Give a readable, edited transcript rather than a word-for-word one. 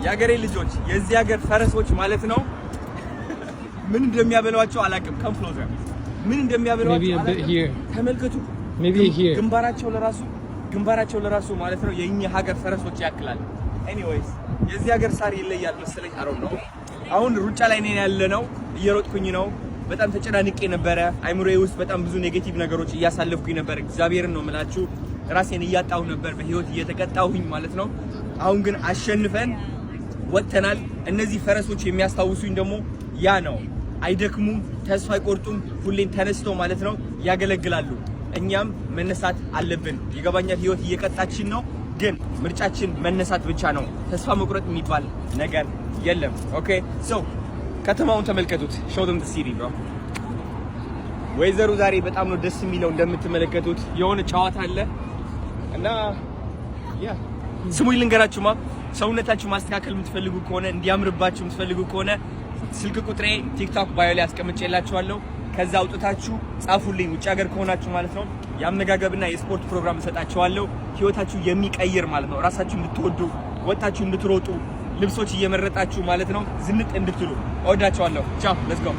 የሀገሬ ልጆች የዚህ ሀገር ፈረሶች ማለት ነው ምን እንደሚያበሏቸው አላውቅም። ከምፍሎዛ ምን እንደሚያበሏቸው ተመልከቱ። ግንባራቸው ለራሱ ማለት ነው የኛ ሀገር ፈረሶች ያክላል። ኤኒዌይስ የዚህ ሀገር ሳር ይለያል መሰለኝ። አሮን ነው። አሁን ሩጫ ላይ ነን ያለነው፣ እየሮጥኩኝ ነው። በጣም ተጨናንቄ ነበረ። አይምሮዬ ውስጥ በጣም ብዙ ኔጌቲቭ ነገሮች እያሳለፍኩኝ ነበር። እግዚአብሔርን ነው የምላችሁ፣ ራሴን እያጣሁ ነበር፣ በህይወት እየተቀጣሁኝ ማለት ነው። አሁን ግን አሸንፈን ወጥተናል። እነዚህ ፈረሶች የሚያስታውሱኝ ደግሞ ያ ነው። አይደክሙም፣ ተስፋ አይቆርጡም፣ ሁሌም ተነስተው ማለት ነው ያገለግላሉ። እኛም መነሳት አለብን። ይገባኛል፣ ህይወት እየቀጣችን ነው፣ ግን ምርጫችን መነሳት ብቻ ነው። ተስፋ መቁረጥ የሚባል ነገር የለም። ኦኬ ሶ ከተማውን ተመልከቱት። show them the city bro። ወይዘሩ ዛሬ በጣም ነው ደስ የሚለው። እንደምትመለከቱት የሆነ ጨዋታ አለ እና ያ ስሙኝ ልንገራችሁማ። ሰውነታችሁ ማስተካከል የምትፈልጉ ከሆነ እንዲያምርባችሁ የምትፈልጉ ከሆነ ስልክ ቁጥሬ ቲክቶክ ባዮ ላይ አስቀምጬላችኋለሁ። ከዛ አውጥታችሁ ጻፉልኝ። ውጭ ሀገር ከሆናችሁ ማለት ነው የአመጋገብና የስፖርት ፕሮግራም እሰጣችኋለሁ። ህይወታችሁ የሚቀይር ማለት ነው። ራሳችሁ እንድትወዱ፣ ወጣችሁ እንድትሮጡ፣ ልብሶች እየመረጣችሁ ማለት ነው ዝንጥ እንድትሉ። እወዳችኋለሁ። ቻው ሌትስ ጎ